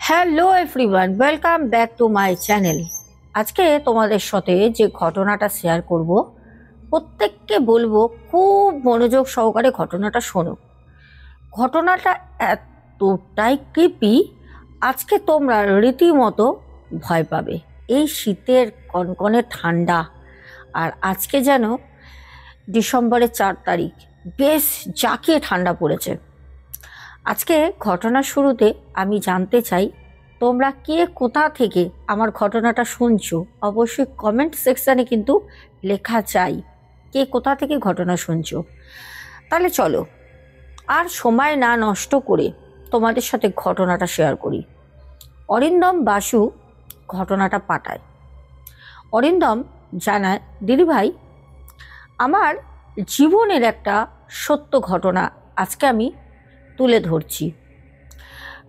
Hello everyone, welcome back to my channel. আজকে তোমাদের সাথে যে ঘটনাটা শেয়ার করব, প্রত্যেককে বলবো খুব মনোযোগ সহকারে ঘটনাটা শোনো। ঘটনাটা এতটাই ক্রিপি, আজকে তোমরা রীতিমতো ভয় পাবে। এই শীতের কনকনে ঠান্ডা, আর আজকে যেন ডিসেম্বরের 4 তারিখ, বেশ জাঁকিয়ে ঠান্ডা পড়েছে। আজকে ঘটনার শুরুতে আমি জানতে চাই তোমরা কে কোথা থেকে আমার ঘটনাটা শুনছো। অবশ্যই কমেন্ট সেকশানে কিন্তু লেখা চাই কে কোথা থেকে ঘটনা শুনছো। তাহলে চলো আর সময় না নষ্ট করে তোমাদের সাথে ঘটনাটা শেয়ার করি। অরিন্দম বাসু ঘটনাটা পাঠায়। অরিন্দম জানায়, দিদিভাই, আমার জীবনের একটা সত্য ঘটনা আজকে আমি তুলে ধরছি।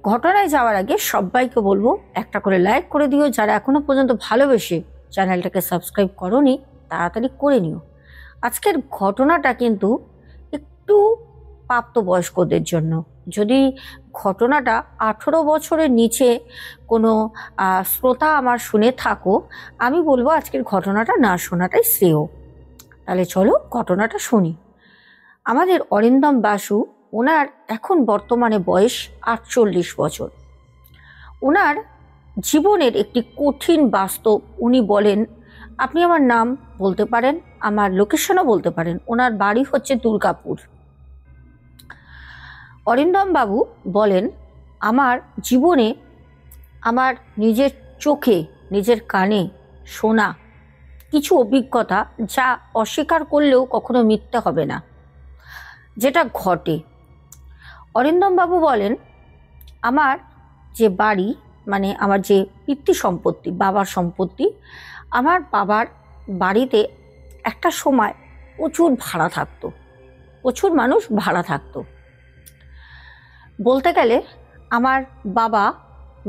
ঘটনায় যাওয়ার আগে সবাইকে বলবো একটা করে লাইক করে দিও। যারা এখনো পর্যন্ত ভালোবেসে চ্যানেলটাকে সাবস্ক্রাইব করোনি তাড়াতাড়ি করে নিও। আজকের ঘটনাটা কিন্তু একটু প্রাপ্তবয়স্কদের জন্য। যদি ঘটনাটা 18 বছরের নিচে কোনো শ্রোতা আমার শুনে থাকো, আমি বলবো আজকের ঘটনাটা না শোনাটাই শ্রেয়। তাহলে চলো ঘটনাটা শুনি। আমাদের অরিন্দম বাসু, ওনার এখন বর্তমানে বয়স 48 বছর। ওনার জীবনের একটি কঠিন বাস্তব উনি বলেন। আপনি আমার নাম বলতে পারেন, আমার লোকেশনও বলতে পারেন। ওনার বাড়ি হচ্ছে দুর্গাপুর। অরিন্দম বাবু বলেন, আমার জীবনে আমার নিজের চোখে নিজের কানে শোনা কিছু অভিজ্ঞতা, যা অস্বীকার করলেও কখনো মিথ্যে হবে না, যেটা ঘটে। অরিন্দম বাবু বলেন, আমার যে বাড়ি, মানে আমার যে পিতৃ সম্পত্তি, বাবার সম্পত্তি, আমার বাবার বাড়িতে একটা সময় প্রচুর ভাড়া থাকতো, প্রচুর মানুষ ভাড়া থাকতো। বলতে গেলে আমার বাবা,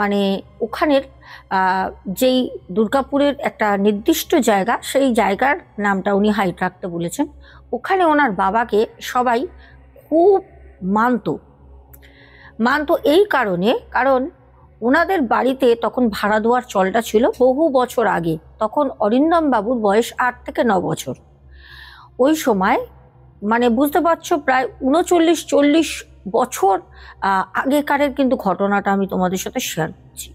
মানে ওখানের যেই দুর্গাপুরের একটা নির্দিষ্ট জায়গা, সেই জায়গার নামটা উনি হাইড রাখতে বলেছেন। ওখানে ওনার বাবাকে সবাই খুব মানত এই কারণে, কারণ ওনাদের বাড়িতে তখন ভাড়া দেওয়ার চলটা ছিল বহু বছর আগে। তখন অরিন্দম বাবুর বয়স 8 থেকে 9 বছর। ওই সময়, মানে বুঝতে পারছো, প্রায় 39-40 বছর আগেকারের কিন্তু ঘটনাটা আমি তোমাদের সাথে শেয়ার করছি।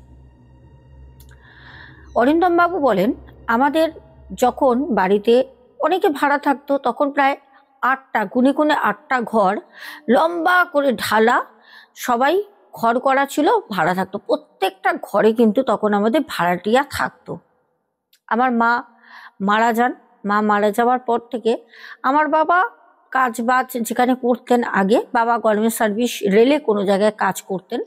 অরিন্দম বাবু বলেন, আমাদের যখন বাড়িতে অনেকে ভাড়া থাকতো, তখন প্রায় 8টা, গুনে গুনে 8টা ঘর, লম্বা করে ঢালা, সবাই ঘর করা ছিল, ভাড়া থাকতো। প্রত্যেকটা ঘরে কিন্তু তখন আমাদের ভাড়াটিয়া থাকতো। আমার মা মারা যান। মা মারা যাওয়ার পর থেকে আমার বাবা কাজ বাজ যেখানে করতেন, আগে বাবা গভর্নমেন্ট সার্ভিস, রেলে কোনো জায়গায় কাজ করতেন,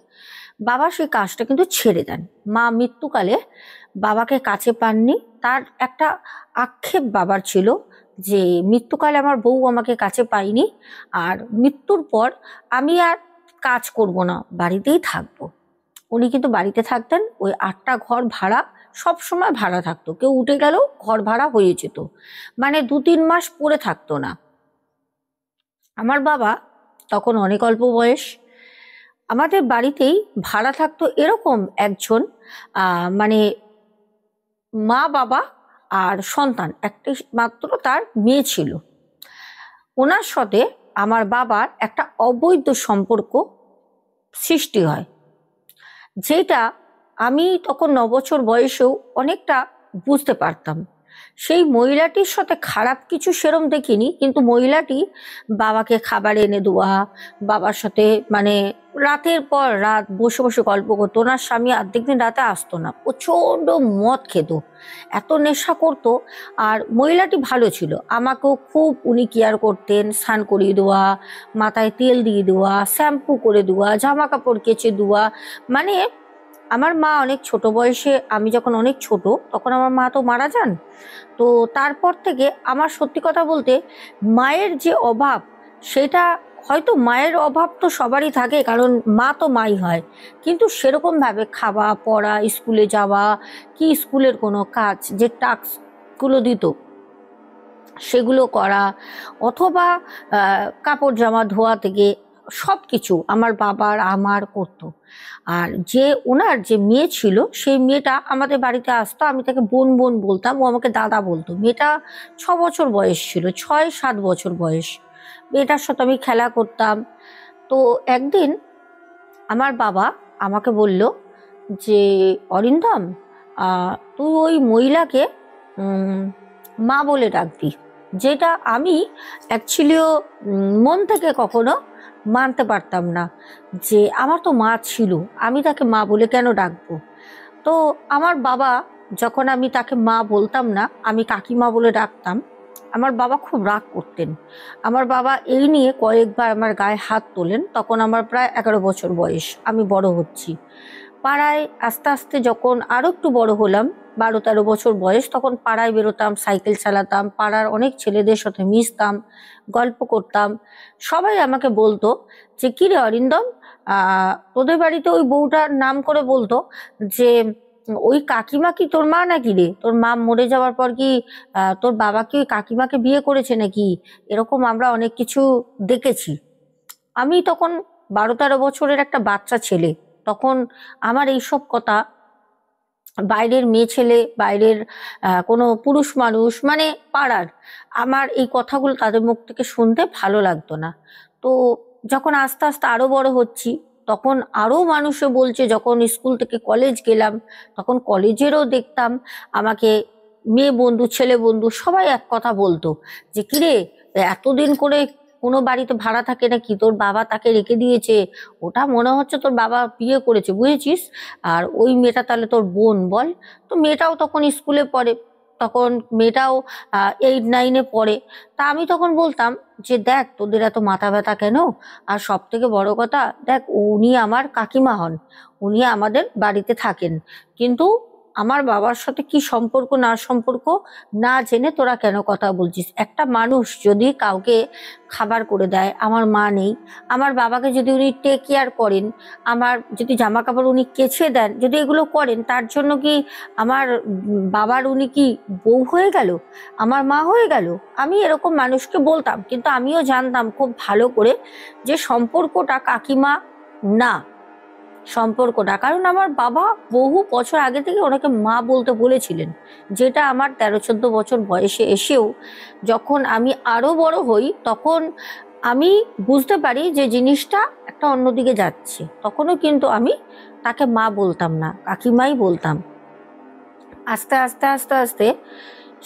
বাবা সেই কাজটা কিন্তু ছেড়ে দেন। মা মৃত্যুকালে বাবাকে কাছে পাননি। তার একটা আক্ষেপ বাবার ছিল যে মৃত্যুকালে আমার বউ আমাকে কাছে পাইনি, আর মৃত্যুর পর আমি আর কাজ করব না, বাড়িতেই থাকবো। উনি কিন্তু বাড়িতে থাকতেন। ওই 8টা ঘর ভাড়া সব সময় ভাড়া থাকতো, কেউ উঠে গেল ঘর ভাড়া হয়ে যেত, মানে 2-3 মাস পরে থাকতো না। আমার বাবা তখন অনেক অল্প বয়স। আমাদের বাড়িতেই ভাড়া থাকতো এরকম একজন, মানে মা বাবা আর সন্তান, একটি মাত্র তার মেয়ে ছিল। ওনার সাথে আমার বাবার একটা অবৈধ সম্পর্ক সৃষ্টি হয়, যেটা আমি তখন 9 বছর বয়সেও অনেকটা বুঝতে পারতাম। সেই মহিলাটির সাথে খারাপ কিছু সেরম দেখিনি, কিন্তু মহিলাটি বাবাকে খাবার এনে দেওয়া, বাবার সাথে মানে রাতের পর রাত বসে বসে গল্প করতো। ওনার স্বামী অর্ধেক দিন রাতে আসতো না, প্রচণ্ড মদ খেত, এত নেশা করতো। আর মহিলাটি ভালো ছিল, আমাকেও খুব উনি কেয়ার করতেন। স্নান করিয়ে দেওয়া, মাথায় তেল দিয়ে দেওয়া, শ্যাম্পু করে দেওয়া, জামা কাপড় কেচে দেওয়া। মানে আমার মা অনেক ছোট বয়সে, আমি যখন অনেক ছোট তখন আমার মা তো মারা যান। তো তারপর থেকে আমার সত্যি কথা বলতে মায়ের যে অভাব, সেটা হয়তো, মায়ের অভাব তো সবারই থাকে, কারণ মা তো মাই হয়, কিন্তু সেরকমভাবে খাওয়া, পড়া, স্কুলে যাওয়া, কি স্কুলের কোনো কাজ যে টাস্কগুলো দিত সেগুলো করা, অথবা কাপড় জামা ধোয়া থেকে সব কিছু আমার বাবার আমার করতো। আর যে ওনার যে মেয়ে ছিল সেই মেয়েটা আমাদের বাড়িতে আসতো, আমি তাকে বোন বোন বলতাম, ও আমাকে দাদা বলতো। মেয়েটা 6 বছর বয়স ছিল, 6-7 বছর বয়স। মেয়েটার সাথে আমি খেলা করতাম। তো একদিন আমার বাবা আমাকে বলল যে অরিন্দম, তুই ওই মহিলাকে মা বলে ডাকবি। যেটা আমি অ্যাকচুয়ালিও মন থেকে কখনো মানতে পারতাম না, যে আমার তো মা ছিল, আমি তাকে মা বলে কেন ডাকবো। তো আমার বাবা, যখন আমি তাকে মা বলতাম না, আমি কাকিমা বলে ডাকতাম, আমার বাবা খুব রাগ করতেন। আমার বাবা এই নিয়ে কয়েকবার আমার গায়ে হাত তোলেন। তখন আমার প্রায় 11 বছর বয়স, আমি বড় হচ্ছি। পাড়ায় আস্তে আস্তে যখন আরো একটু বড় হলাম, 12-13 বছর বয়স, তখন পাড়ায় বেরোতাম, সাইকেল চালাতাম, পাড়ার অনেক ছেলেদের সাথে মিশতাম, গল্প করতাম। সবাই আমাকে বলতো যে কিরে অরিন্দম, তোদের বাড়িতে ওই বউটার নাম করে বলতো যে ওই কাকিমা কি তোর মা নাকি রে? তোর মা মরে যাওয়ার পর কি তোর বাবা কি ওই কাকিমাকে বিয়ে করেছে নাকি? এরকম আমরা অনেক কিছু দেখেছি। আমি তখন 12-13 বছরের একটা বাচ্চা ছেলে। তখন আমার এইসব কথা বাইরের মেয়ে ছেলে, বাইরের কোনো পুরুষ মানুষ, মানে পাড়ার, আমার এই কথাগুলো তাদের মুখ থেকে শুনতে ভালো লাগতো না। তো যখন আস্তে আস্তে আরো বড় হচ্ছি, তখন আরো মানুষে বলছে, যখন স্কুল থেকে কলেজ গেলাম, তখন কলেজেরও দেখতাম আমাকে মেয়ে বন্ধু ছেলে বন্ধু সবাই এক কথা বলতো যে কিরে, এতদিন করে কোনো বাড়িতে ভাড়া থাকে নাকি, তোর বাবা তাকে রেখে দিয়েছে, ওটা মনে হচ্ছে তোর বাবা বিয়ে করেছে, বুঝেছিস? আর ওই মেয়েটা তাহলে তোর বোন বল। তো মেয়েটাও তখন স্কুলে পড়ে, তখন মেয়েটাও 8-9-এ পড়ে। তা আমি তখন বলতাম যে দেখ, তোদের এত মাথা ব্যথা কেন? আর সব থেকে বড় কথা, দেখ উনি আমার কাকিমা হন, উনি আমাদের বাড়িতে থাকেন, কিন্তু আমার বাবার সাথে কি সম্পর্ক না সম্পর্ক না জেনে তোরা কেন কথা বলছিস? একটা মানুষ যদি কাউকে খাবার করে দেয়, আমার মা নেই, আমার বাবাকে যদি উনি টেক কেয়ার করেন, আমার যদি জামা কাপড় উনি কেচে দেন, যদি এগুলো করেন, তার জন্য কি আমার বাবার উনি কি বউ হয়ে গেল, আমার মা হয়ে গেল? আমি এরকম মানুষকে বলতাম, কিন্তু আমিও জানতাম খুব ভালো করে যে সম্পর্কটা কাকিমা না, সম্পর্কটা, কারণ আমার বাবা বহু বছর আগে থেকে ওনাকে মা বলতে বলেছিলেন। যেটা আমার 13-14 বছর বয়সে এসেও যখন আমি আরো বড় হই, তখন আমি বুঝতে পারি যে জিনিসটা একটা অন্যদিকে যাচ্ছে। তখনও কিন্তু আমি তাকে মা বলতাম না, কাকিমাই বলতাম। আস্তে আস্তে আস্তে আস্তে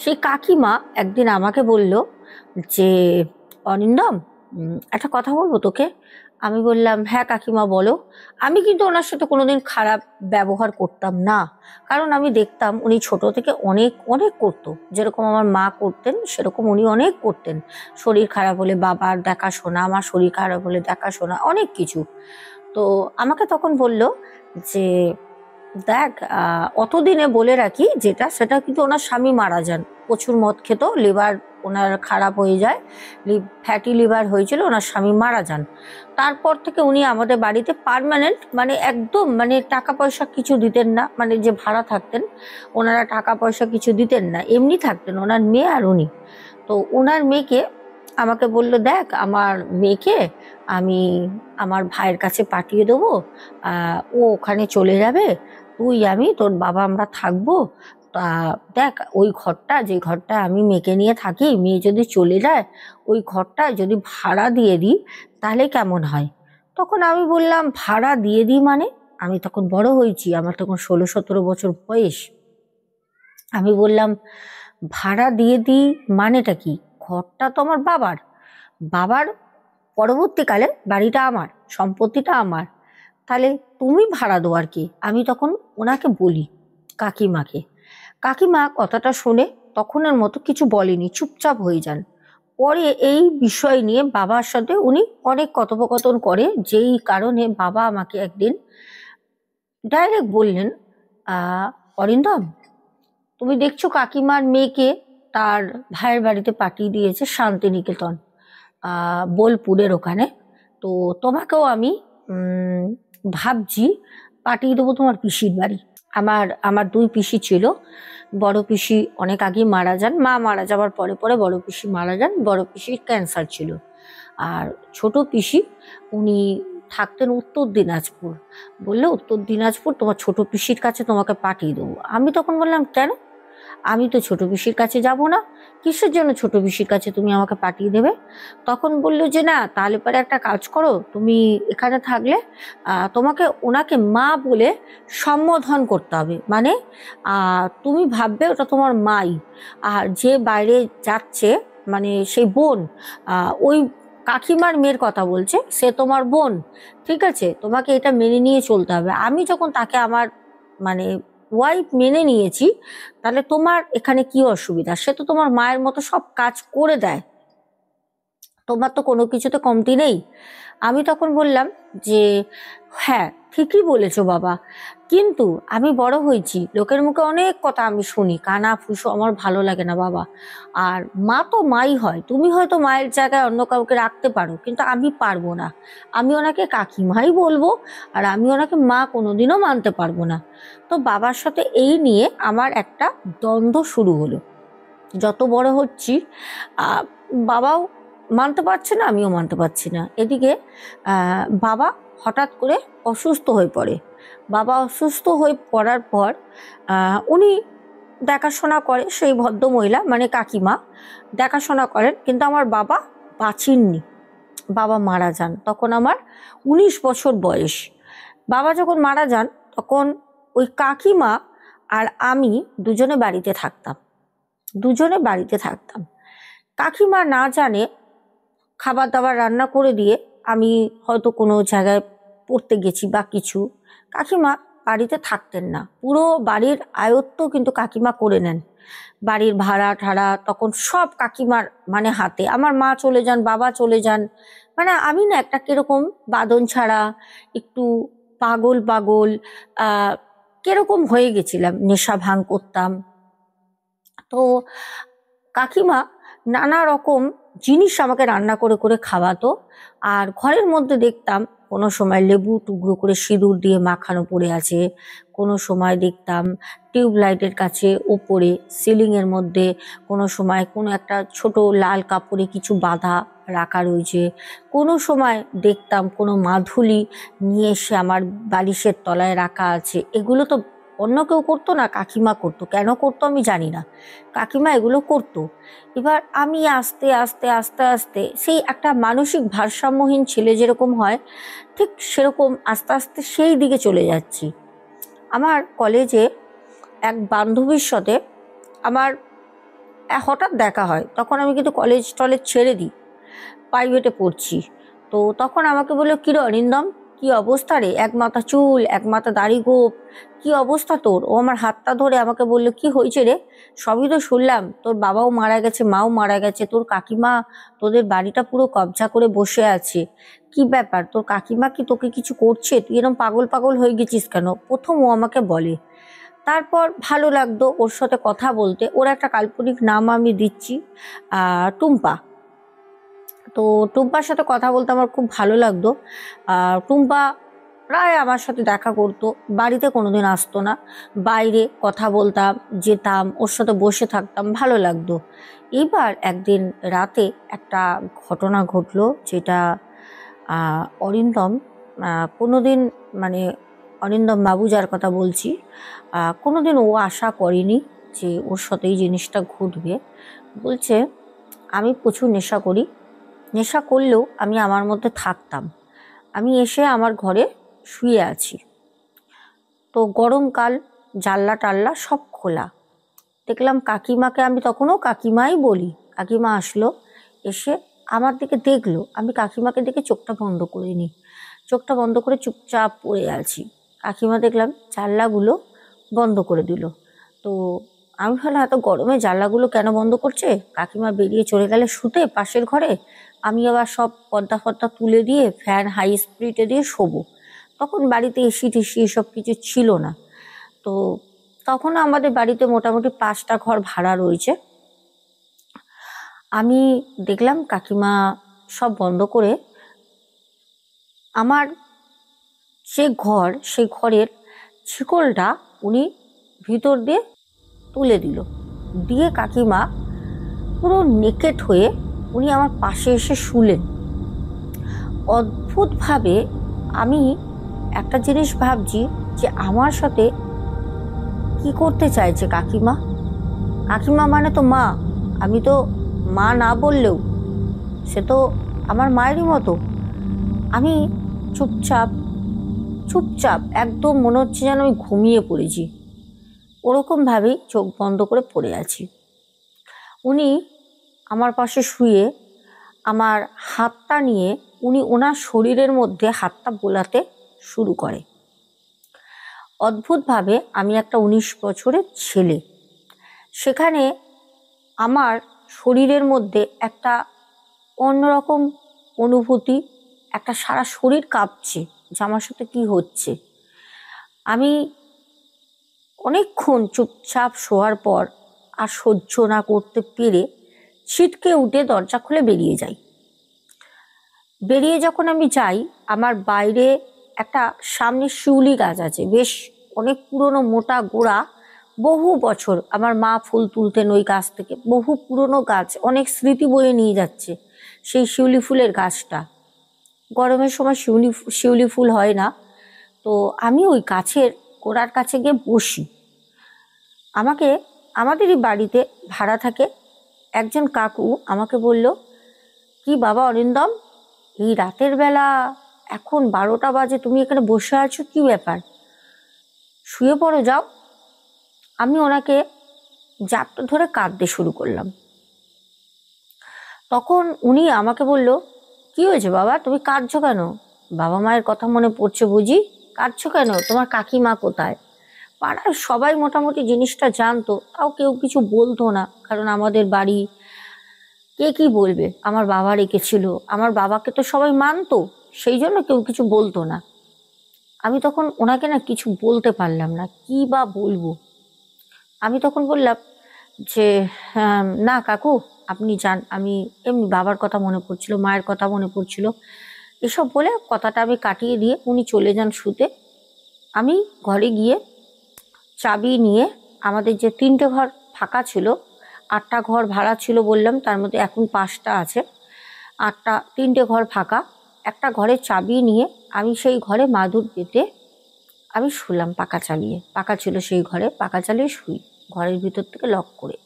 সেই কাকিমা একদিন আমাকে বলল যে অরিন্দম, একটা কথা বলবো তোকে। আমি বললাম হ্যাঁ কাকিমা বলো। আমি কিন্তু ওনার সাথে কোনোদিন খারাপ ব্যবহার করতাম না, কারণ আমি দেখতাম উনি ছোট থেকে অনেক অনেক করতো, যেরকম আমার মা করতেন সেরকম উনি অনেক করতেন। শরীর খারাপ হলে বাবার দেখাশোনা, আমার শরীর খারাপ হলে দেখাশোনা, অনেক কিছু। তো আমাকে তখন বলল যে দেখ, অতদিনে বলে রাখি যেটা, সেটা কিন্তু ওনার স্বামী মারা যান, প্রচুর মদ খেত, লিভার ওনার খারাপ হয়ে যায়, ফ্যাটি লিভার হয়েছিল, ওনার স্বামী মারা যান। তারপর থেকে উনি আমাদের বাড়িতে পার্মানেন্ট, মানে একদম, মানে টাকা পয়সা কিছু দিতেন না, মানে যে ভাড়া থাকতেন ওনারা টাকা পয়সা কিছু দিতেন না, এমনি থাকতেন ওনার মেয়ে আর উনি। তো ওনার মেয়েকে আমাকে বলল দেখ, আমার মেয়েকে আমি আমার ভাইয়ের কাছে পাঠিয়ে দেবো, ও ওখানে চলে যাবে, তুই আমি তোর বাবা আমরা থাকবো। তা দেখ, ওই ঘরটা, যে ঘরটা আমি মেয়েকে নিয়ে থাকি, মেয়ে যদি চলে যায়, ওই ঘরটা যদি ভাড়া দিয়ে দিই তাহলে কেমন হয়? তখন আমি বললাম ভাড়া দিয়ে দিই মানে? আমি তখন বড় হয়েছি, আমার তখন 16-17 বছর বয়স। আমি বললাম ভাড়া দিয়ে দিই মানেটা কি? ঘরটা তো আমার বাবার, বাবার পরবর্তীকালে বাড়িটা আমার, সম্পত্তিটা আমার, তাহলে তুমি ভাড়া দেওয়ার কি? আমি তখন ওনাকে বলি, কাকিমাকে। কাকিমা কথাটা শুনে তখনের মতো কিছু বলেনি, চুপচাপ হয়ে যান। পরে এই বিষয় নিয়ে বাবার সাথে উনি অনেক কথোপকথন করে, যেই কারণে বাবা আমাকে একদিন ডাইরেক্ট বললেন, অরিন্দম, তুমি দেখছো কাকিমার মেয়েকে তার ভাইয়ের বাড়িতে পাঠিয়ে দিয়েছে, শান্তিনিকেতন, বোলপুরের ওখানে। তো তোমাকেও আমি ভাবছি পাঠিয়ে দেবো তোমার পিসির বাড়ি। আমার আমার 2 পিসি ছিল। বড় পিসি অনেক আগে মারা যান, মা মারা যাওয়ার পরে পরে বড় পিসি মারা যান, বড় পিসির ক্যান্সার ছিল। আর ছোট পিসি উনি থাকতেন উত্তর দিনাজপুর। বললে উত্তর দিনাজপুর তোমার ছোট পিসির কাছে তোমাকে পাঠিয়ে দেবো। আমি তখন বললাম কেন, আমি তো ছোট পিসির কাছে যাব না, কিসের জন্য ছোট পিসির কাছে তুমি আমাকে পাঠিয়ে দেবে? তখন বললো যে না, তাহলে পরে একটা কাজ করো, তুমি এখানে থাকলে তোমাকে ওনাকে মা বলে সম্বোধন করতে হবে। মানে তুমি ভাববে ওটা তোমার মাই, আর যে বাইরে যাচ্ছে মানে সেই বোন, ওই কাকিমার মেয়ের কথা বলছে, সে তোমার বোন, ঠিক আছে? তোমাকে এটা মেনে নিয়ে চলতে হবে। আমি যখন তাকে আমার মানে ওয়াইফ মেনে নিয়েছি, তাহলে তোমার এখানে কি অসুবিধা? সে তো তোমার মায়ের মতো সব কাজ করে দেয়, তোমার তো কোনো কিছুতে কমতি নেই। আমি তখন বললাম যে হ্যাঁ ঠিকই বলেছো বাবা, কিন্তু আমি বড় হয়েছি, লোকের মুখে অনেক কথা আমি শুনি, কানা ফুসো আমার ভালো লাগে না বাবা। আর মা তো মাই হয়, তুমি হয়তো মায়ের জায়গায় অন্য কাউকে রাখতে পারো, কিন্তু আমি পারবো না। আমি ওনাকে কাকিমাই বলবো, আর আমি ওনাকে মা কোনোদিনও মানতে পারবো না। তো বাবার সাথে এই নিয়ে আমার একটা দ্বন্দ্ব শুরু হলো। যত বড় হচ্ছি বাবাও মানতে পারছে না, আমিও মানতে পারছি না। এদিকে বাবা হঠাৎ করে অসুস্থ হয়ে পড়ে। বাবা অসুস্থ হয়ে পড়ার পর উনি দেখাশোনা করে, সেই ভদ্র মহিলা মানে কাকিমা দেখাশোনা করেন, কিন্তু আমার বাবা বাঁচেননি। বাবা মারা যান তখন আমার 19 বছর বয়স। বাবা যখন মারা যান তখন ওই কাকিমা আর আমি দুজনে বাড়িতে থাকতাম। কাকিমা না জানে খাবার দাবার রান্না করে দিয়ে আমি হয়তো কোনো জায়গায় পড়তে গেছি বা কিছু, কাকিমা বাড়িতে থাকতেন না। পুরো বাড়ির আয়ত্ত কিন্তু কাকিমা করে নেন, বাড়ির ভাড়া ঠাড়া তখন সব কাকিমার মানে হাতে। আমার মা চলে যান, বাবা চলে যান, মানে আমি না একটা কিরকম বাঁধন ছাড়া একটু পাগল পাগল কিরকম হয়ে গেছিলাম, নেশা ভাঙ করতাম। তো কাকিমা নানা রকম জিনিস আমাকে রান্না করে করে খাওয়াতো, আর ঘরের মধ্যে দেখতাম কোনো সময় লেবু টুকরো করে সিঁদুর দিয়ে মাখানো পড়ে আছে, কোনো সময় দেখতাম টিউবলাইটের কাছে ওপরে সিলিংয়ের মধ্যে কোনো সময় কোনো একটা ছোট লাল কাপড়ে কিছু বাঁধা রাখা রয়েছে, কোনো সময় দেখতাম কোনো মাদুলি নিয়ে এসে আমার বালিশের তলায় রাখা আছে। এগুলো তো অন্য কেউ করতো না, কাকিমা করতো। কেন করতো আমি জানি না, কাকিমা এগুলো করতো। এবার আমি আস্তে আস্তে আস্তে আস্তে সেই একটা মানসিক ভারসাম্যহীন ছেলে যেরকম হয়, ঠিক সেরকম আস্তে আস্তে সেই দিকে চলে যাচ্ছি। আমার কলেজে এক বান্ধবীর সাথে আমার হঠাৎ দেখা হয়, তখন আমি কিন্তু কলেজ টলেজ ছেড়ে দিই, প্রাইভেটে পড়ছি। তো তখন আমাকে বললো, কিরে অরিন্দম, কি অবস্থা রে, এক মাথা চুল এক মাথা দাড়ি গোপ, কি অবস্থা তোর? ও আমার হাতটা ধরে আমাকে বললো, কি হয়েছে রে? সবই তো শুনলাম, তোর বাবাও মারা গেছে, মাও মারা গেছে, তোর কাকিমা তোদের বাড়িটা পুরো কবজা করে বসে আছে, কি ব্যাপার? তোর কাকিমা কি তোকে কিছু করছে? তুই এরকম পাগল পাগল হয়ে গেছিস কেন? প্রথম ও আমাকে বলে। তারপর ভালো লাগতো ওর সাথে কথা বলতে। ওর একটা কাল্পনিক নাম আমি দিচ্ছি, টুম্পা। তো টুম্পার সাথে কথা বলতে আমার খুব ভালো লাগতো। টুম্পা প্রায় আমার সাথে দেখা করতো, বাড়িতে কোনোদিন আসতো না, বাইরে কথা বলতাম, যেতাম, ওর সাথে বসে থাকতাম, ভালো লাগতো। এবার একদিন রাতে একটা ঘটনা ঘটলো, যেটা অরিন্দম কোনোদিন মানে অরিন্দম বাবু যার কথা বলছি, কোনোদিন ও আশা করেনি যে ওর সাথে এই জিনিসটা ঘটবে। বলছে, আমি প্রচুর নেশা করি, নেশা করলেও আমি আমার মধ্যে থাকতাম। আমি এসে আমার ঘরে শুয়ে আছি, তো গরমকাল, জানলা টাল্লা সব খোলা, দেখলাম কাকিমাকে, আমি তখনও কাকিমাই বলি, কাকিমা আসলো, এসে আমার দিকে দেখলো, আমি কাকিমাকে দেখে চোখটা বন্ধ করে নিই, চোখটা বন্ধ করে চুপচাপ পড়ে আছি। কাকিমা দেখলাম জানলাগুলো বন্ধ করে দিল। তো আমি ভাবলাম এত গরমে জানলাগুলো কেন বন্ধ করছে? কাকিমা বেরিয়ে চলে গেলে শুতে পাশের ঘরে, আমি আবার সব পর্দা ফর্দা তুলে দিয়ে ফ্যান হাই স্পিডে দিয়ে শোবো। তখন বাড়িতে এসি টেসি এসব কিছু ছিল না। তো তখন আমাদের বাড়িতে মোটামুটি 5টা ঘর ভাড়া রয়েছে। আমি দেখলাম কাকিমা সব বন্ধ করে আমার যে ঘর, সেই ঘরের শিকলটা উনি ভিতর দিয়ে তুলে দিল, দিয়ে কাকিমা পুরো নেকেট হয়ে উনি আমার পাশে এসে শুলেন। অদ্ভুতভাবে আমি একটা জিনিস ভাবছি যে আমার সাথে কি করতে চাইছে কাকিমা। কাকিমা মানে তো মা, আমি তো মা না বললেও সে তো আমার মায়েরই মতো। আমি চুপচাপ চুপচাপ একদম মনে হচ্ছে যেন আমি ঘুমিয়ে পড়েছি, ওরকমভাবেই চোখ বন্ধ করে পড়ে আছি। উনি আমার পাশে শুয়ে আমার হাতটা নিয়ে উনি ওনার শরীরের মধ্যে হাতটা বোলাতে শুরু করে। অদ্ভুতভাবে আমি একটা 19 বছরের ছেলে, সেখানে আমার শরীরের মধ্যে একটা অন্যরকম অনুভূতি, একটা সারা শরীর কাঁপছে যে আমার সাথে কি হচ্ছে। আমি অনেকক্ষণ চুপচাপ শোয়ার পর আর সহ্য না করতে পেরে ছিটকে উঠে দরজা খুলে বেরিয়ে যাই। বেরিয়ে যখন আমি যাই, আমার বাইরে একটা সামনে শিউলি গাছ আছে, বেশ অনেক পুরনো, মোটা গোড়া, বহু বছর আমার মা ফুল তুলতেন ওই গাছ থেকে, বহু পুরনো গাছ, অনেক স্মৃতি বয়ে নিয়ে যাচ্ছে সেই শিউলি ফুলের গাছটা। গরমের সময় শিউলি ফুল হয় না, তো আমি ওই গাছের গোড়ার কাছে গিয়ে বসি। আমাদেরই বাড়িতে ভাড়া থাকে একজন কাকু আমাকে বলল, কি বাবা অরিন্দম, এই রাতের বেলা, এখন 12টা বাজে, তুমি এখানে বসে আছো, কি ব্যাপার? শুয়ে পড়ো, যাও। আমি ওনাকে জাপটা ধরে কাঁদতে শুরু করলাম। তখন উনি আমাকে বলল, কি হয়েছে বাবা, তুমি কাঁদছো কেন? বাবা মায়ের কথা মনে পড়ছে বুঝি? কাঁদছো কেন? তোমার কাকিমা কোথায়? পাড়ার সবাই মোটামুটি জিনিসটা জানতো, তাও কেউ কিছু বলতো না, কারণ আমাদের বাড়ি, কে কি বলবে, আমার বাবা রেখেছিল, আমার বাবাকে তো সবাই মানতো, সেই জন্য কেউ কিছু বলতো না। আমি তখন ওনাকে না কিছু বলতে পারলাম না, কি বা বলবো। আমি তখন বললাম যে, না কাকু, আপনি যান, আমি এমনি বাবার কথা মনে পড়ছিল, মায়ের কথা মনে পড়ছিল, এসব বলে কথাটা আমি কাটিয়ে দিয়ে উনি চলে যান শুতে। আমি ঘরে গিয়ে চাবি নিয়ে, আমাদের যে 3টে ঘর ফাঁকা ছিল, 8টা ঘর ভাড়া ছিল বললাম, তার মধ্যে এখন 5টা আছে, 3টে ঘর ফাঁকা, একটা ঘরের চাবি নিয়ে আমি সেই ঘরে মাদুর পেতে আমি শুলাম, পাখা চালিয়ে, পাখা ছিল সেই ঘরে, পাখা চালিয়ে শুই ঘরের ভিতর থেকে লক করে।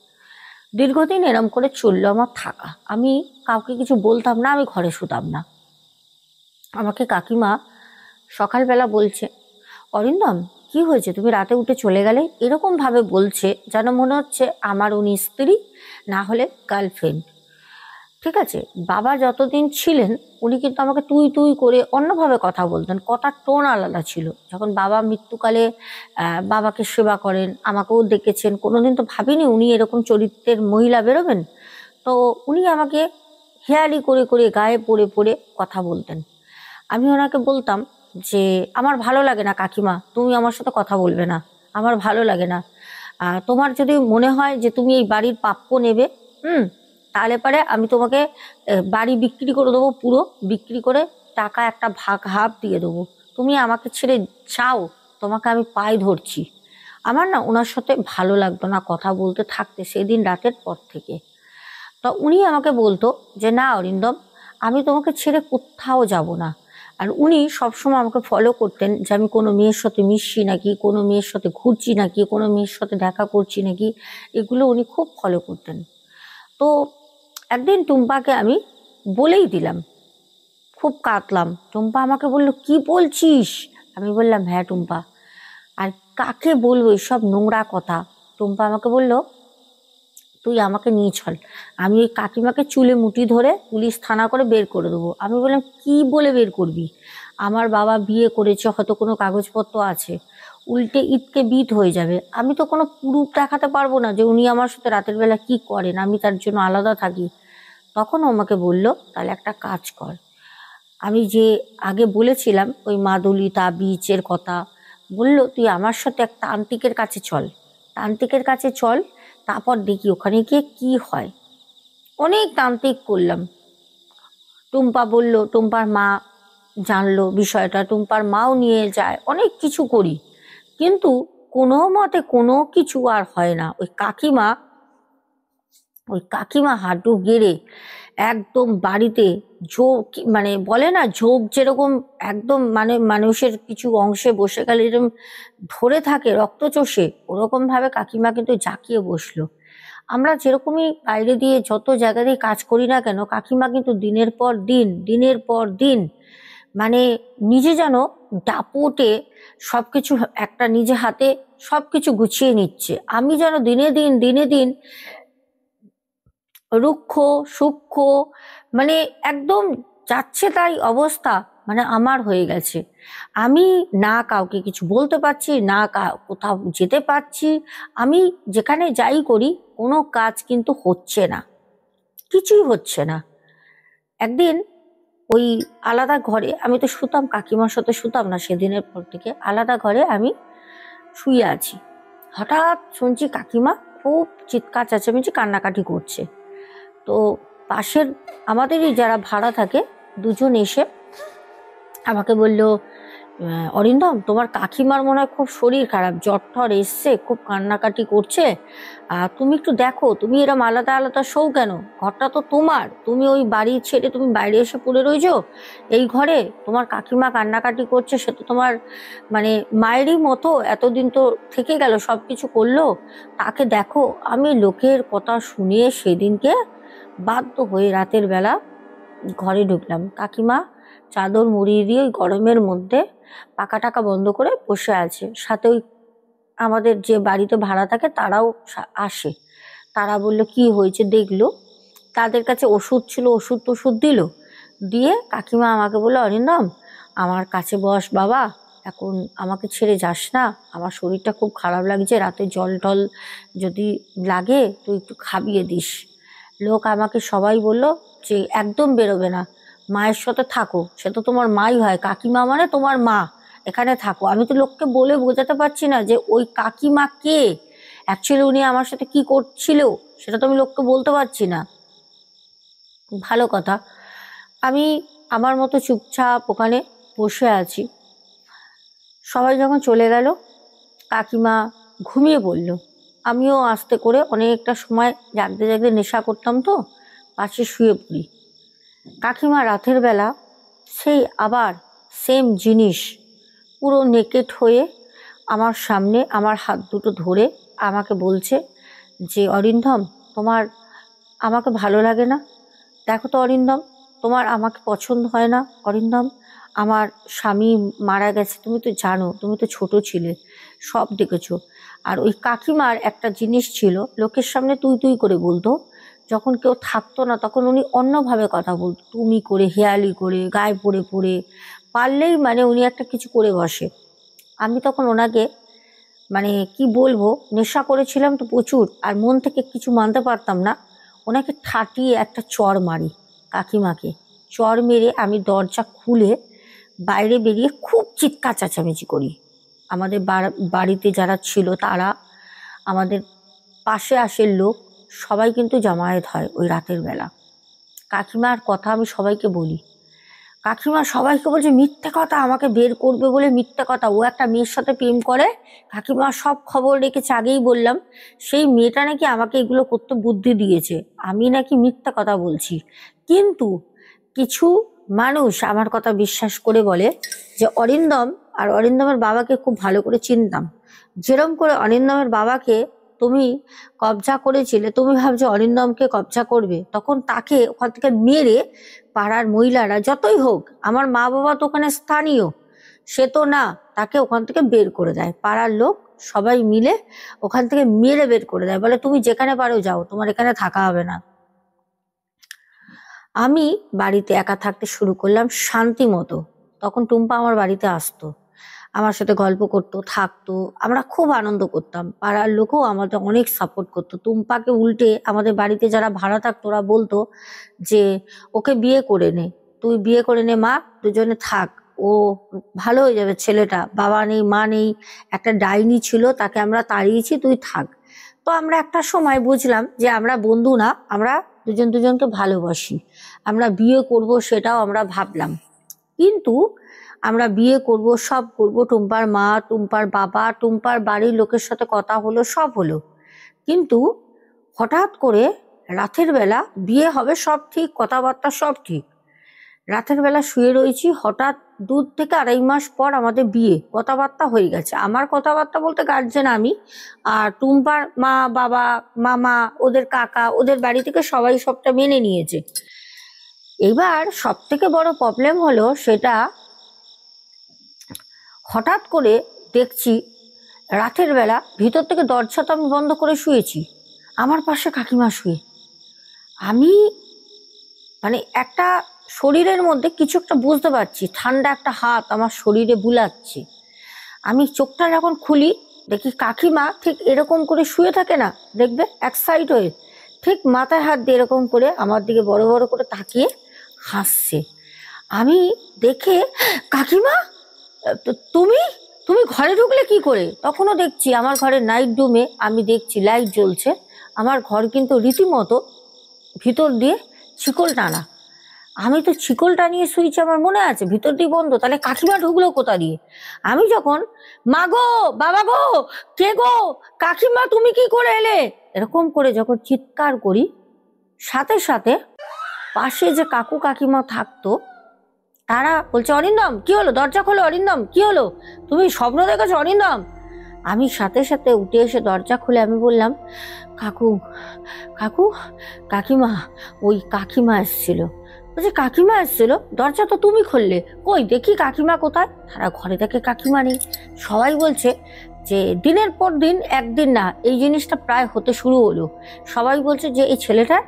দীর্ঘদিন এরম করে চললো আমার থাকা। আমি কাউকে কিছু বলতাম না, আমি ঘরে শুতাম না। আমাকে কাকিমা সকালবেলা বলছে, অরিন্দম কি হয়েছে, তুমি রাতে উঠে চলে গেলে? এরকম ভাবে বলছে যেন মনে হচ্ছে আমার উনি স্ত্রী, না হলে গার্লফ্রেন্ড। ঠিক আছে, বাবা যতদিন ছিলেন উনি কিন্তু আমাকে তুই তুই করে অন্যভাবে কথা বলতেন, কথার টোন আলাদা ছিল। যখন বাবা মৃত্যুকালে বাবাকে সেবা করেন, আমাকেও দেখেছেন, কোনোদিন তো ভাবিনি উনি এরকম চরিত্রের মহিলা বেরোবেন। তো উনি আমাকে হেয়ালি করে করে গায়ে পড়ে পড়ে কথা বলতেন। আমি ওনাকে বলতাম যে, আমার ভালো লাগে না কাকিমা, তুমি আমার সাথে কথা বলবে না, আমার ভালো লাগে না। তোমার যদি মনে হয় যে তুমি এই বাড়ির প্রাপ্য নেবে, তাহলে পরে আমি তোমাকে বাড়ি বিক্রি করে দেবো, পুরো বিক্রি করে টাকা একটা ভাগ হাফ দিয়ে দেবো, তুমি আমাকে ছেড়ে যাও, তোমাকে আমি পায়ে ধরছি। আমার না ওনার সাথে ভালো লাগতো না কথা বলতে থাকতে সেদিন রাতের পর থেকে। তা উনি আমাকে বলতো যে, না অরিন্দম, আমি তোমাকে ছেড়ে কোথাও যাব না। আর উনি সবসময় আমাকে ফলো করতেন যে আমি কোনো মেয়ের সাথে মিশছি নাকি, কোনো মেয়ের সাথে ঘুরছি নাকি, কোনো মেয়ের সাথে দেখা করছি নাকি, এগুলো উনি খুব ফলো করতেন। তো একদিন টুম্পাকে আমি বলেই দিলাম, খুব কাঁদলাম। টুম্পা আমাকে বলল, কি বলছিস? আমি বললাম, হ্যাঁ টুম্পা, আর কাকে বলবো এসব নোংরা কথা। টুম্পা আমাকে বলল, তুই আমাকে নিয়ে চল, আমি ওই কাকিমাকে চুলে মুঠি ধরে পুলিশ থানা করে বের করে দেবো। আমি বললাম, কি বলে বের করবি? আমার বাবা বিয়ে করেছে, হয়তো কোনো কাগজপত্র আছে, উল্টে ইটকে বিট হয়ে যাবে। আমি তো কোনো প্রুফ দেখাতে পারবো না যে উনি আমার সাথে রাতের বেলা কি করেন, আমি তার জন্য আলাদা থাকি। তখন ও আমাকে বলল, তাহলে একটা কাজ কর, আমি যে আগে বলেছিলাম ওই মাদুলি তাবিজের কথা, বলল তুই আমার সাথে এক তান্ত্রিকের কাছে চল, তান্ত্রিকের কাছে চল, তারপর দেখি ওখানে গিয়ে কি হয়। অনেক তান্ত্রিক করলাম। টুম্পা বলল, টুম্পার মা জানলো বিষয়টা, টুম্পার মাও নিয়ে যায়, অনেক কিছু করি, কিন্তু কোনো মতে কোনো কিছু আর হয় না। ওই কাকিমা হাঁটু গেড়ে একদম বাড়িতে ঝোঁক, মানে বলে না ঝোঁক যেরকম, একদম মানে মানুষের কিছু অংশে বসে গেলে এরকম ধরে থাকে রক্ত চষে, ওরকম ভাবে কাকিমা কিন্তু জাঁকিয়ে বসলো। আমরা যেরকমই বাইরে দিয়ে যত জায়গাতেই কাজ করি না কেন, কাকিমা কিন্তু দিনের পর দিন, দিনের পর দিন, মানে নিজে যেন দাপটে সবকিছু একটা নিজে হাতে সবকিছু গুছিয়ে নিচ্ছে। আমি যেন দিনে দিন দিনে দিন রুক্ষ সূক্ষ্ম, মানে একদম যাচ্ছে তাই অবস্থা, মানে আমার হয়ে গেছে। আমি না কাউকে কিছু বলতে পারছি না, কোথাও যেতে পারছি। আমি যেখানে যাই করি কোনো কাজ কিন্তু হচ্ছে না, কিছুই হচ্ছে না। একদিন ওই আলাদা ঘরে আমি তো শুতাম, কাকিমার সাথে শুতাম না সেদিনের পর থেকে, আলাদা ঘরে আমি শুয়ে আছি। হঠাৎ শুনছি কাকিমা খুব চিৎকার চেঁচামেচি কান্নাকাটি করছে। তো পাশের আমাদেরই যারা ভাড়া থাকে দুজন এসে আমাকে বলল, অরিন্দম, তোমার কাকিমার মনে হয় খুব শরীর খারাপ, জ্বর টর এসছে, খুব কান্নাকাটি করছে, তুমি একটু দেখো, তুমি এরম আলাদা আলাদা শোও কেন, ঘরটা তো তোমার, তুমি ওই বাড়ি ছেড়ে তুমি বাইরে এসে পড়ে রয়েছো এই ঘরে, তোমার কাকিমা কান্নাকাটি করছে, সে তো তোমার মানে মায়েরই মতো, এতদিন তো থেকে গেল, সব কিছু করলো, তাকে দেখো। আমি লোকের কথা শুনিয়ে সেদিনকে বাধ্য হয়ে রাতের বেলা ঘরে ঢুকলাম। কাকিমা চাদর মুড়িয়ে দিয়ে ওই গরমের মধ্যে পাখা টাকা বন্ধ করে বসে আছে। সাথে ওই আমাদের যে বাড়িতে ভাড়া থাকে তারাও আসে। তারা বললো কি হয়েছে দেখলো, তাদের কাছে ওষুধ ছিল, ওষুধ টষুধ দিল, দিয়ে কাকিমা আমাকে বললো, অরিন্দম আমার কাছে বস বাবা, এখন আমাকে ছেড়ে যাস না, আমার শরীরটা খুব খারাপ লাগছে, রাতে জল টল যদি লাগে তুই একটু খাবিয়ে দিস। লোক আমাকে সবাই বলল যে একদম বেরোবে না, মায়ের সাথে থাকো, সে তো তোমার মাই হয়, কাকিমা মানে তোমার মা, এখানে থাকো। আমি তো লোককে বলে বোঝাতে পারছি না যে ওই কাকিমা কে, অ্যাকচুয়ালি উনি আমার সাথে কি করছিল সেটা তো আমি লোককে বলতে পারছি না। ভালো কথা, আমি আমার মতো চুপচাপ ওখানে বসে আছি। সবাই যখন চলে গেল কাকিমা ঘুমিয়ে পড়ল। আমিও আস্তে করে অনেকটা সময় জাগতে জাগতে নেশা করতাম, তো পাশে শুয়ে পড়ি। কাকিমা রাতের বেলা সেই আবার সেম জিনিস, পুরো নেকেট হয়ে আমার সামনে আমার হাত দুটো ধরে আমাকে বলছে যে, অরিন্দম তোমার আমাকে ভালো লাগে না, দেখো তো অরিন্দম, তোমার আমাকে পছন্দ হয় না অরিন্দম, আমার স্বামী মারা গেছে, তুমি তো জানো, তুমি তো ছোট ছিলে, সব দেখেছো। আর ওই কাকিমার একটা জিনিস ছিল, লোকের সামনে তুই তুই করে বলতো, যখন কেউ থাকতো না তখন উনি অন্যভাবে কথা বলতো, তুমি করে, হেয়ালি করে, গায়ে পড়ে পড়ে, পারলেই মানে উনি একটা কিছু করে বসে। আমি তখন ওনাকে মানে কি বলবো, নেশা করেছিলাম তো প্রচুর, আর মন থেকে কিছু মানতে পারতাম না, ওনাকে ঠাটিয়ে একটা চড় মারি। কাকিমাকে চড় মেরে আমি দরজা খুলে বাইরে বেরিয়ে খুব চিৎকার চেঁচামেচি করি। আমাদের বাড়িতে যারা ছিল তারা, আমাদের পাশে আসে লোক, সবাই কিন্তু জামায়াত হয় ওই রাতের বেলা। কাকিমার কথা আমি সবাইকে বলি, কাকিমা সবাইকে বলছে মিথ্যে কথা, আমাকে বের করবে বলে মিথ্যে কথা, ও একটা মেয়ের সাথে প্রেম করে, কাকিমা সব খবর রেখেছে, আগেই বললাম, সেই মেয়েটা নাকি আমাকে এগুলো করতে বুদ্ধি দিয়েছে, আমি নাকি মিথ্যে কথা বলছি। কিন্তু কিছু মানুষ আমার কথা বিশ্বাস করে বলে যে অরিন্দম, আর অরিন্দমের বাবাকে খুব ভালো করে চিনতাম, যেরম করে অরিন্দমের বাবাকে তুমি কবজা করেছিলে, তুমি ভাবছো অরিন্দমকে কবজা করবে, তখন তাকে ওখান থেকে মেরে পাড়ার মহিলারা যতই হোক, আমার মা বাবা তো ওখানে স্থানীয়, সে তো না, তাকে ওখান থেকে বের করে দেয়, পাড়ার লোক সবাই মিলে ওখান থেকে মেরে বের করে দেয়, বলে তুমি যেখানে পারো যাও, তোমার এখানে থাকা হবে না। আমি বাড়িতে একা থাকতে শুরু করলাম শান্তি মতো। তখন টুম্পা আমার বাড়িতে আসতো, আমার সাথে গল্প করতো, থাকতো, আমরা খুব আনন্দ করতাম, পাড়ার লোকও আমাদের অনেক সাপোর্ট করতো। টুম্পাকে উল্টে আমাদের বাড়িতে যারা ভাড়া থাকতো ওরা বলতো যে ওকে বিয়ে করে নে, তুই বিয়ে করে নে মা, দুজনে থাক, ও ভালো হয়ে যাবে ছেলেটা, বাবা নেই মা নেই, একটা ডাইনি ছিল তাকে আমরা তাড়িয়েছি, তুই থাক। তো আমরা একটা সময় বুঝলাম যে আমরা বন্ধু না, আমরা দুজন দুজনকে ভালোবাসি, আমরা বিয়ে করব সেটাও আমরা ভাবলাম। কিন্তু আমরা বিয়ে করব, সব করব, টুম্পার মা, টুম্পার বাবা, টুম্পার বাড়ির লোকের সাথে কথা হলো, সব হলো, কিন্তু হঠাৎ করে রাতের বেলা বিয়ে হবে সব ঠিক, কথাবার্তা সব ঠিক, রাতের বেলা শুয়ে রয়েছি, হঠাৎ 2 থেকে 2.5 মাস পর আমাদের বিয়ে, কথাবার্তা হয়ে গেছে। আমার কথাবার্তা বলতে গার্জেন আমি, আর টুম্পার মা বাবা মামা ওদের কাকা ওদের বাড়ি থেকে সবাই সবটা মেনে নিয়েছে। এবার সব থেকে বড় প্রবলেম হলো সেটা, হঠাৎ করে দেখছি রাতের বেলা ভিতর থেকে দরজা তো আমি বন্ধ করে শুয়েছি, আমার পাশে কাকিমা শুয়ে। আমি মানে একটা শরীরের মধ্যে কিছু একটা বুঝতে পারছি, ঠান্ডা একটা হাত আমার শরীরে বুলাচ্ছে। আমি চোখটা যখন খুলি দেখি কাকিমা ঠিক এরকম করে শুয়ে থাকে না, দেখবে এক সাইড হয়ে, ঠিক মাথায় হাত দিয়ে এরকম করে আমার দিকে বড় বড় করে তাকিয়ে হাসছে। আমি দেখে, কাকিমা তুমি তুমি ঘরে ঢুকলে কি করে? তখনও দেখছি আমার ঘরের নাইট রুমে আমি দেখছি লাইট জ্বলছে, আমার ঘর কিন্তু রীতিমতো ভিতর দিয়ে শিকল টানা। আমি তো শিকল টানিয়ে শুয়েছি, আমার মনে আছে ভিতর দিয়ে বন্ধ, তাহলে কাকিমা ঢুকলো কোথা দিয়ে? আমি যখন মা গো বাবা গো কে গো কাকিমা তুমি কি করে এলে এরকম করে যখন চিৎকার করি, সাথে সাথে পাশে যে কাকু কাকিমা থাকতো তারা বলছে, অরিন্দম কি হলো, দরজা খোলো, অরিন্দম কি হলো, তুমি স্বপ্ন দেখেছো অরিন্দম? আমি সাথে সাথে উঠে এসে দরজা খুলে আমি বললাম, কাকু কাকু কাকিমা, ওই কাকিমা এসেছিল। বলছে কাকিমা এসেছিল? দরজা তো তুমি খুললে, কই দেখি কাকিমা কোথায়? তারা ঘরে থেকে কাকিমা নেই। সবাই বলছে যে দিনের পর দিন, একদিন না, এই জিনিসটা প্রায় হতে শুরু হলো। সবাই বলছে যে এই ছেলেটার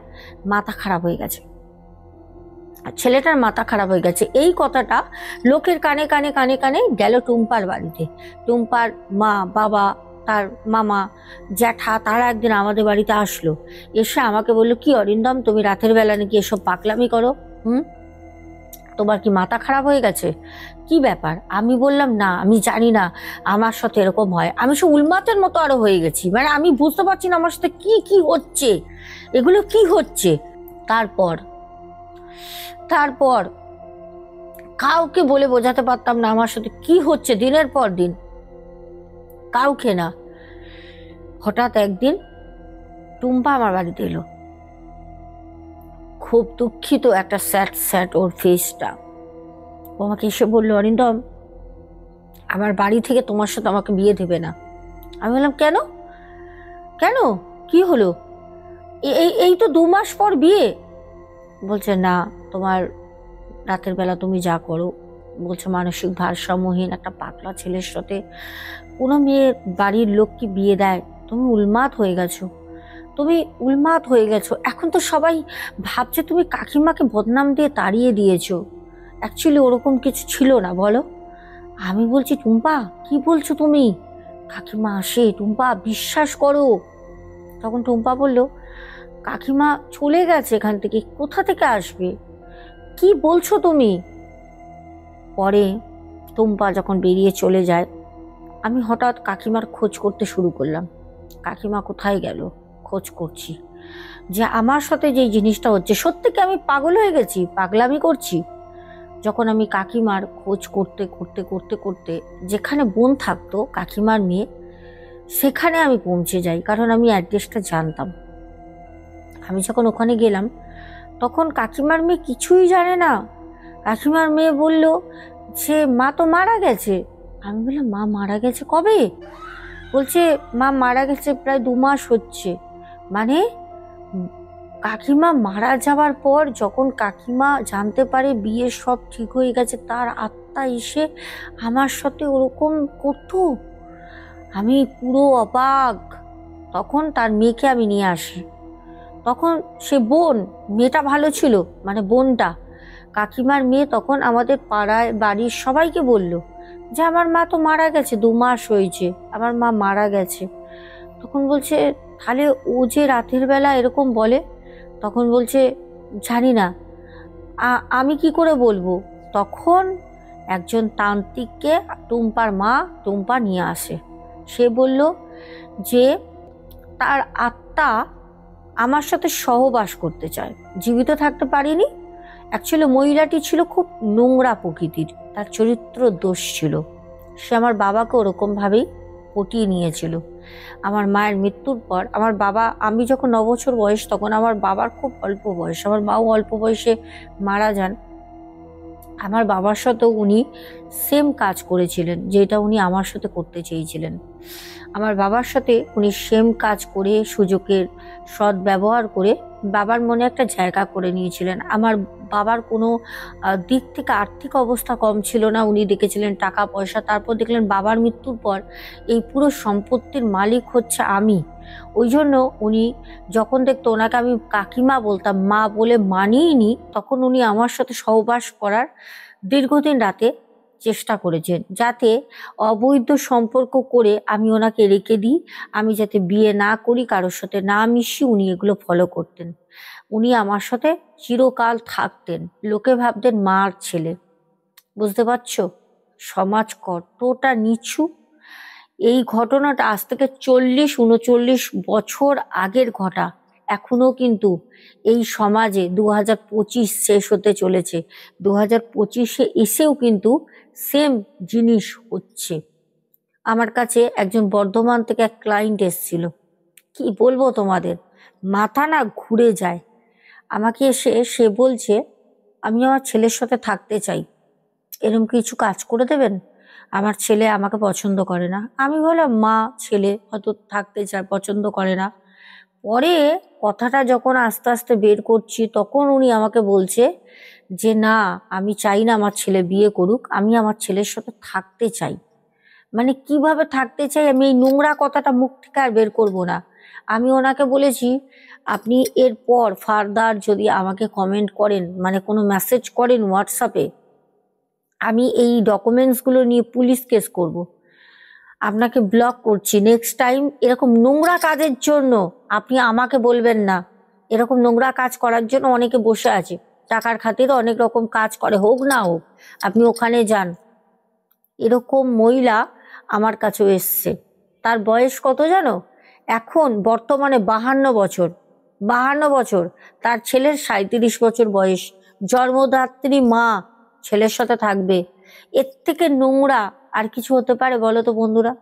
মাথা খারাপ হয়ে গেছে, ছেলেটার মাথা খারাপ হয়ে গেছে। এই কথাটা লোকের কানে কানে কানে কানে গেল টুম্পার বাড়িতে। টুম্পার মা বাবা তার মামা জ্যাঠা তারা একদিন আমাদের বাড়িতে আসলো, এসে আমাকে বললো, কি অরিন্দম তুমি রাতের বেলা নাকি এসব পাগলামি করো, তোমার কি মাথা খারাপ হয়ে গেছে, কি ব্যাপার? আমি বললাম না আমি জানি না, আমার সাথে এরকম হয়। আমি সব উন্মাতের মতো আরো হয়ে গেছি, মানে আমি বুঝতে পারছি না আমার সাথে কি কি হচ্ছে, এগুলো কি হচ্ছে। তারপর কাউকে বলে বোঝাতে পারতাম না আমার সাথে কি হচ্ছে, দিনের পর দিন কাউকে না। হঠাৎ একদিন টুম্পা আমার বাড়িতে এলো, খুব দুঃখিত, একটা স্যাড স্যাড ওর ফেসটা। ও আমাকে এসে বললো, অরিন্দম আমার বাড়ি থেকে তোমার সাথে আমাকে বিয়ে দেবে না। আমি বললাম, কেন কেন কি হলো? এই এই তো 2 মাস পর বিয়ে। বলছে না, তোমার রাতের বেলা তুমি যা করো, বলছে মানসিক ভারসাম্যহীন একটা পাগলা ছেলের সাথে কোনো মেয়ে বাড়ির লোক কি বিয়ে দেয়? তুমি উন্মাদ হয়ে গেছো, তুমি উন্মাদ হয়ে গেছো। এখন তো সবাই ভাবছে তুমি কাকিমাকে বদনাম দিয়ে তাড়িয়ে দিয়েছো, অ্যাকচুয়ালি ওরকম কিছু ছিল না, বলো। আমি বলছি, টুম্পা কি বলছো তুমি? কাকিমা আসে, টুম্পা বিশ্বাস করো। তখন টুম্পা বলল, কাকিমা চলে গেছে এখান থেকে, কোথা থেকে আসবে, কি বলছো তুমি? পরে টুম্পা যখন বেরিয়ে চলে যায়, আমি হঠাৎ কাকিমার খোঁজ করতে শুরু করলাম। কাকিমা কোথায় গেল খোঁজ করছি, যে আমার সাথে যে জিনিসটা হচ্ছে, সত্যি কি আমি পাগল হয়ে গেছি, পাগলামি করছি? যখন আমি কাকিমার খোঁজ করতে করতে করতে করতে যেখানে বোন থাকতো কাকিমার মেয়ে, সেখানে আমি পৌঁছে যাই, কারণ আমি অ্যাড্রেসটা জানতাম। আমি যখন ওখানে গেলাম তখন কাকিমার মেয়ে কিছুই জানে না। কাকিমার মেয়ে বলল যে মা তো মারা গেছে। আমি বললাম, মা মারা গেছে কবে? বলছে মা মারা গেছে প্রায় 2 মাস হচ্ছে। মানে কাকিমা মারা যাওয়ার পর যখন কাকিমা জানতে পারে বিয়ে সব ঠিক হয়ে গেছে, তার আত্মা এসে আমার সাথে ওরকম করতো। আমি পুরো অবাক। তখন তার মেয়েকে আমি নিয়ে আসি। তখন সে বোন, মেয়েটা ভালো ছিল, মানে বোনটা, কাকিমার মেয়ে তখন আমাদের পাড়ায় বাড়ির সবাইকে বলল যে আমার মা তো মারা গেছে, 2 মাস হয়েছে আমার মা মারা গেছে। তখন বলছে, তাহলে ও যে রাতের বেলা এরকম বলে? তখন বলছে, জানি না, আমি কি করে বলবো? তখন একজন তান্ত্রিককে টুম্পার মা টুম্পা নিয়ে আসে। সে বলল যে তার আত্মা আমার সাথে সহবাস করতে চায়, জীবিত থাকতে পারিনি। অ্যাকচুয়ালি মহিলাটি ছিল খুব নোংরা প্রকৃতির, তার চরিত্র দোষ ছিল। সে আমার বাবাকে ওরকম ভাবেই পটিয়ে নিয়েছিল। আমার মায়ের মৃত্যুর পর আমার বাবা, আমি যখন 9 বছর বয়স তখন আমার বাবার খুব অল্প বয়স, আমার মাও অল্প বয়সে মারা যান। আমার বাবার সাথেও উনি সেম কাজ করেছিলেন যেটা উনি আমার সাথে করতে চেয়েছিলেন। আমার বাবার সাথে উনি সেম কাজ করে সুযোগের সদ্ব্যবহার করে বাবার মনে একটা জায়গা করে নিয়েছিলেন। আমার বাবার কোনো দিক থেকে আর্থিক অবস্থা কম ছিল না, উনি দেখেছিলেন টাকা পয়সা। তারপর দেখলেন বাবার মৃত্যুর পর এই পুরো সম্পত্তির মালিক হচ্ছে আমি। ওই জন্য উনি যখন দেখতো ওনাকে আমি কাকিমা বলতাম, মা বলে মানিয়েনি, তখন উনি আমার সাথে সহবাস করার দীর্ঘদিন রাতে চেষ্টা করেছেন, যাতে অবৈধ সম্পর্ক করে আমি ওনাকে রেখে দিই, আমি যাতে বিয়ে না করি, কারোর সাথে না মিশি। উনি এগুলো ফলো করতেন। উনি আমার সাথে চিরকাল থাকতেন। লোকে ভাবতেন মার ছেলে। বুঝতে পারছো সমাজ কতটা নিচু? এই ঘটনাটা আজ থেকে 40-39 বছর আগের ঘটা। এখনো কিন্তু এই সমাজে 2025 শেষ হতে চলেছে, 2025-এ এসেও কিন্তু সেম জিনিস হচ্ছে। আমার কাছে একজন বর্ধমান থেকে এক ক্লায়েন্ট এসেছিল, কি বলবো তোমাদের, মাথা না ঘুরে যায়। আমাকে এসে সে বলছে, আমি আমার ছেলের সাথে থাকতে চাই, এরকম কিছু কাজ করে দেবেন, আমার ছেলে আমাকে পছন্দ করে না। আমি বললাম, মা ছেলে হয়তো থাকতে চায়, পছন্দ করে না। পরে কথাটা যখন আস্তে আস্তে বের করছি, তখন উনি আমাকে বলছে যে না, আমি চাই না আমার ছেলে বিয়ে করুক, আমি আমার ছেলের সাথে থাকতে চাই। মানে কিভাবে থাকতে চাই, আমি এই নোংরা কথাটা মুখ থেকে আর বের করবো না। আমি ওনাকে বলেছি, আপনি এরপর ফার্দার যদি আমাকে কমেন্ট করেন, মানে কোনো মেসেজ করেন হোয়াটসঅ্যাপে, আমি এই ডকুমেন্টসগুলো নিয়ে পুলিশ কেস করব, আপনাকে ব্লক করছি। নেক্সট টাইম এরকম নোংরা কাজের জন্য আপনি আমাকে বলবেন না। এরকম নোংরা কাজ করার জন্য অনেকে বসে আছে, টাকার খাতিরে অনেক রকম কাজ করে, হোক না হোক, আপনি ওখানে যান। এরকম মহিলা আমার কাছেও এসছে। তার বয়স কত জানো? এখন বর্তমানে 52 বছর। 52 বছর। তার ছেলের 37 বছর বয়স। জন্মদাত্রী মা, ছেলের সাথে থাকবে। এর থেকে নোংরা আর কিছু হতে পারে বলো তো বন্ধুরা?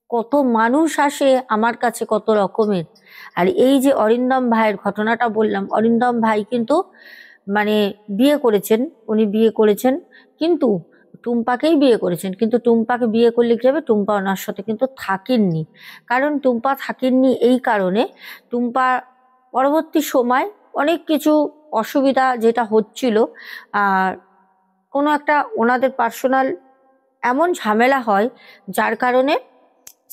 কত মানুষ আসে আমার কাছে কত রকমের। আর এই যে অরিন্দম ভাইয়ের ঘটনাটা বললাম, অরিন্দম ভাই কিন্তু মানে বিয়ে করেছেন, উনি বিয়ে করেছেন, কিন্তু টুম্পাকেই বিয়ে করেছেন। কিন্তু টুম্পাকে বিয়ে করলে কি হবে, টুম্পা ওনার সাথে কিন্তু থাকেননি। কারণ টুম্পা থাকেননি এই কারণে, টুম্পা পরবর্তী সময় অনেক কিছু অসুবিধা যেটা হচ্ছিল, আর কোনো একটা ওনাদের পার্সোনাল এমন ঝামেলা হয় যার কারণে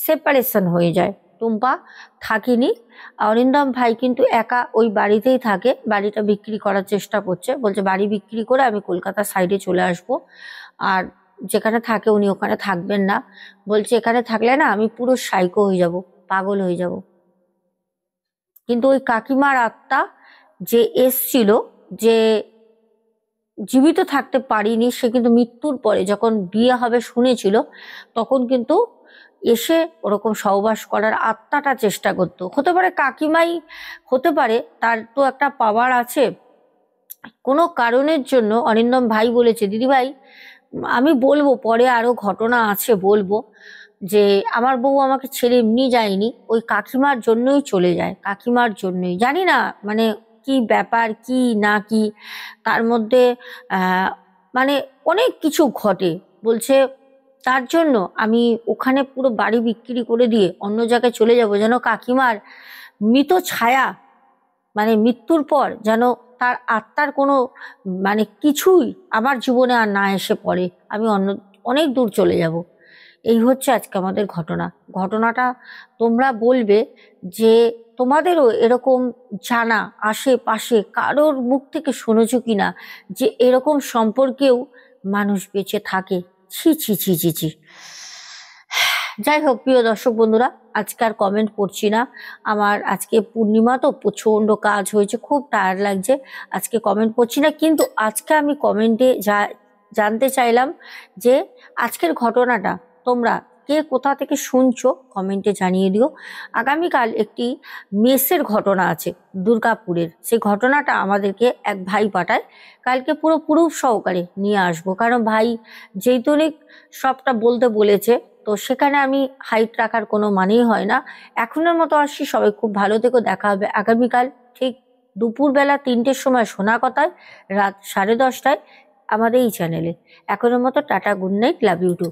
সেপারেশন হয়ে যায়। টুম্পা থাকেনি। অরিন্দম ভাই কিন্তু একা ওই বাড়িতেই থাকে, বাড়িটা বিক্রি করার চেষ্টা করছে, বলছে বাড়ি বিক্রি করে আমি কলকাতার সাইডে চলে আসব, আর যেখানে থাকে উনি ওখানে থাকবেন না। বলছে এখানে থাকলে না আমি পুরো সাইকো হয়ে যাব, পাগল হয়ে যাব। কিন্তু ওই কাকিমার আত্মা যে এসছিল, যে জীবিত থাকতে পারিনি, সে কিন্তু মৃত্যুর পরে যখন বিয়ে হবে শুনেছিল, তখন কিন্তু এসে ওরকম সহবাস করার আত্মাটা চেষ্টা করতো। হতে পারে কাকিমাই হতে পারে, তার তো একটা পাওয়ার আছে। কোনো কারণের জন্য অরিন্দম ভাই বলেছে, দিদি ভাই আমি বলবো পরে, আরো ঘটনা আছে বলবো, যে আমার বউ আমাকে ছেড়ে এমনি যায়নি, ওই কাকিমার জন্যই চলে যায়, কাকিমার জন্যই। জানি না মানে কি ব্যাপার, কি না কি তার মধ্যে মানে অনেক কিছু ঘটে। বলছে তার জন্য আমি ওখানে পুরো বাড়ি বিক্রি করে দিয়ে অন্য জায়গায় চলে যাব, যেন কাকিমার মৃত ছায়া, মানে মৃত্যুর পর যেন তার আত্মার কোনো মানে কিছুই আমার জীবনে আর না এসে পড়ে, আমি অনেক দূর চলে যাব। এই হচ্ছে আজকে আমাদের ঘটনা। ঘটনাটা তোমরা বলবে যে তোমাদেরও এরকম জানা আশেপাশে কারোর মুখ থেকে শুনেছো কিনা, যে এরকম সম্পর্কেও মানুষ বেঁচে থাকে। ছি ছি ছি ছি ছি। যাই হোক প্রিয় দর্শক বন্ধুরা, আজকে আর কমেন্ট করছি না। আমার আজকে পূর্ণিমা তো প্রচন্ড কাজ হয়েছে, খুব টায়ার্ড লাগছে, আজকে কমেন্ট করছি না। কিন্তু আজকে আমি কমেন্টে জানতে চাইলাম যে আজকের ঘটনাটা তোমরা কে কোথা থেকে শুনছো কমেন্টে জানিয়ে দিও। আগামীকাল একটি মেসের ঘটনা আছে দুর্গাপুরের, সেই ঘটনাটা আমাদেরকে এক ভাই পাঠায়, কালকে পুরো প্রুফ সহকারে নিয়ে আসবো। কারণ ভাই যেহেতু সবটা বলতে বলেছে, তো সেখানে আমি হাইট রাখার কোনো মানেই হয় না। এখনের মতো আসছি, সবাই খুব ভালো থেকো। দেখা হবে আগামীকাল ঠিক দুপুরবেলা 3টের সময় শোনা কথায়, রাত 10:30টায় আমাদের এই চ্যানেলে। এখনের মতো tata, good night, love you two.